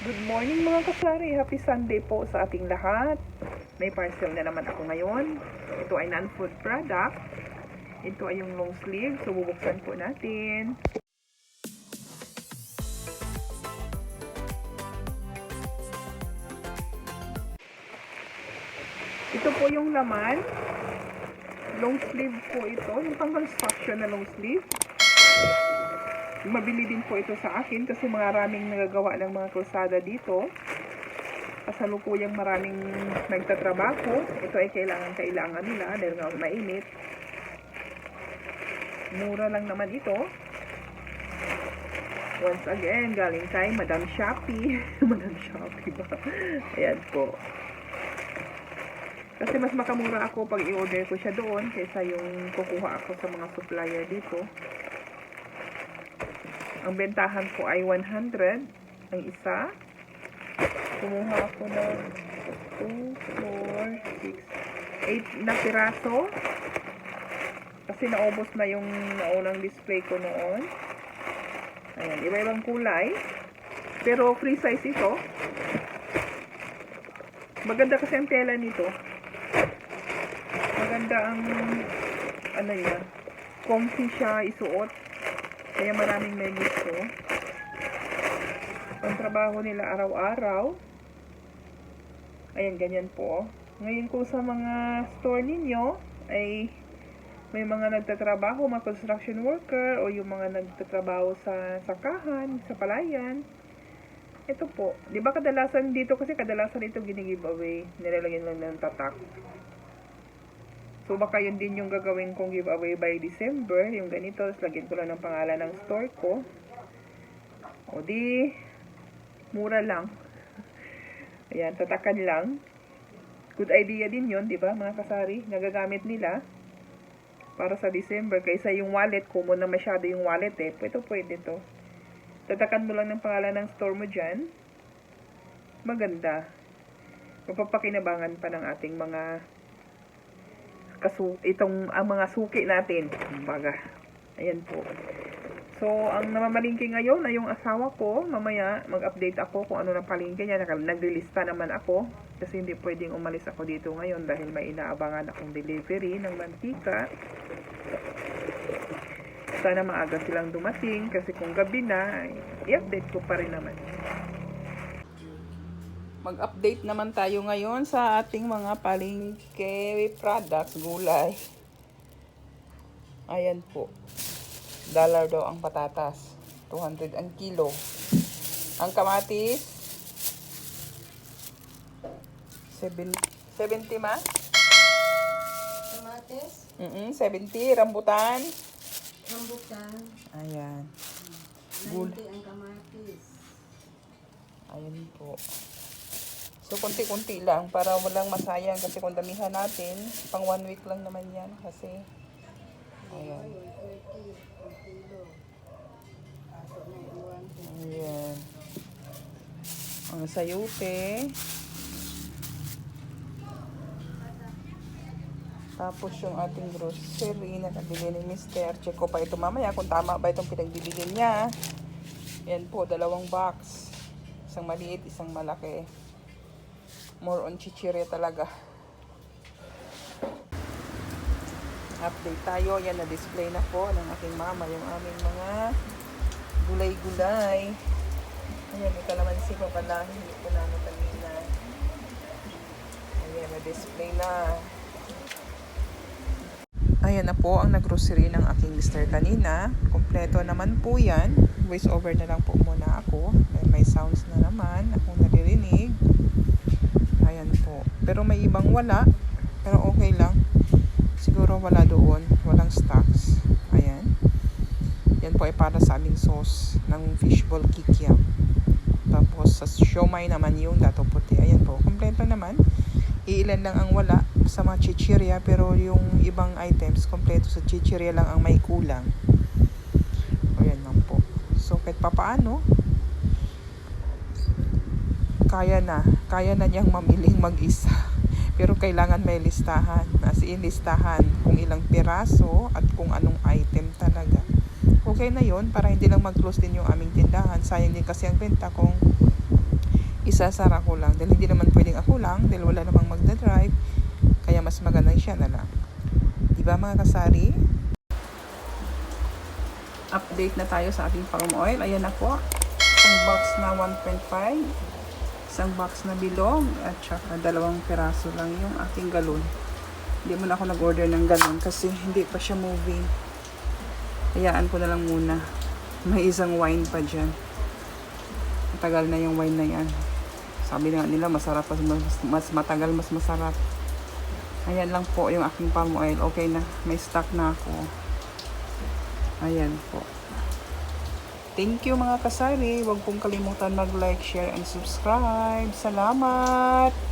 Good morning mga kasari. Happy Sunday po sa ating lahat. May parcel na naman ako ngayon. Ito ay non-food product. Ito ay yung long sleeve. So bubuksan po natin. Ito po yung laman. Long sleeve po ito. Yung pang-construction na long sleeve. Mabili din po ito sa akin kasi maraming nagagawa ng mga kalsada dito. Kasalukuyang maraming nagtatrabaho. Ito ay kailangan nila dahil nga mainit. Mura lang naman ito. Once again, galing kay Madam Shopee. Madam Shopee ba? Ayan po. Kasi mas makamura ako pag i-order ko siya doon kaysa yung kukuha ako sa mga supplier dito. Ang bentahan ko ay 100 ang isa. Kumuha ako ng 2, 4, 6, 8 na piraso. Kasi naubos na yung naunang display ko noon. Ayan, iba-ibang kulay. Pero free size ito. Maganda kasi ang tela nito. Maganda ang ano niya. Comfy siya isuot. Kaya maraming may gusto. Ang trabaho nila araw-araw. Ayan, ganyan po. Ngayon kung sa mga store ninyo ay may mga nagtatrabaho, mga construction worker o yung mga nagtatrabaho sa sakahan, sa palayan. Ito po. Di ba kadalasan dito kasi kadalasan ito gini-giveaway. Nilalagyan lang ng tatak. So, baka yun din yung gagawin kong giveaway by December. Yung ganito, tapos lagyan ko lang ng pangalan ng store ko. O di, mura lang. Ayan, tatakan lang. Good idea din yun, di ba mga kasari? Nagagamit nila para sa December. Kaysa yung wallet, common na masyado yung wallet eh. Ito pwede to. Tatakan mo lang ng pangalan ng store mo dyan. Maganda. Mapapakinabangan pa ng ating mga ang mga suki natin. Baga. Ayan po. So, ang namamalingki ngayon ay yung asawa ko. Mamaya, mag-update ako kung ano na palingki niya. Naglilista naman ako. Kasi hindi pwedeng umalis ako dito ngayon dahil may inaabangan akong delivery ng mantika. Sana maaga silang dumating kasi kung gabi na, i-update ko pa rin naman. Mag-update naman tayo ngayon sa ating mga palengke products, gulay. Ayan po. $1 daw ang patatas. 200 ang kilo. Ang kamatis, 70 ma? Kamatis? 70. Rambutan. Rambutan. Ayan. 90 ang kamatis. Ayan po. So, konti-konti lang para walang masayang kasi kung damihan natin, pang 1 week lang naman yan kasi. Ayan. Ayan. Ang sayote. Tapos yung ating grocery na nabili ni Mr. Check ko pa ito mamaya kung tama ba itong pinagbibili niya. Ayan po, 2 box. Isang maliit, isang malaki. More on chichirya talaga. Update tayo. Yan, na-display na po ng aking mama yung aming mga gulay-gulay. Ayan, may kalamansi pa pala. Hindi ko na kanina. Ayan, na-display na. Ayan na po ang nag-grocery ng aking Mr. kanina. Kompleto naman po yan. Voice over na lang po muna ako. May sounds na naman. Akong naririnig. Ayan po. Pero may ibang wala. Pero okay lang. Siguro wala doon. Walang stocks. Ayan. Yan po ay para sa aming sauce ng fishball kikiam. Tapos sa siomai naman yung dato puti. Ayan po. Kompleto naman. Iilan lang ang wala sa mga chichirya. Pero yung ibang items, kompleto sa chichirya lang ang may kulang. Ayan lang po. So kahit papaano, kaya na niyang mamiling mag-isa. Pero kailangan may listahan. As in, listahan kung ilang piraso at kung anong item talaga. Okay na yon para hindi lang mag-close din yung aming tindahan. Sayang din kasi ang benta kung isasara ko lang. Dahil hindi naman pwedeng ako lang. Dahil wala namang magdadrive. Kaya mas maganda siya na lang. Diba mga kasari? Update na tayo sa ating palm oil. Ayan na po. Isang box na 1.5. Isang box na bilog. At saka 2 piraso lang yung ating galon. Hindi muna ako nag-order ng galon kasi hindi pa siya moving. Hayaan ko na lang muna. May isang wine pa dyan. Matagal na yung wine na yan. Sabi nga nila masarap. Mas matagal, mas masarap. Ayan lang po yung aking palm oil. Okay na. May stock na ako. Ayan po. Thank you mga kasari. Huwag pong kalimutan mag-like, share, and subscribe. Salamat!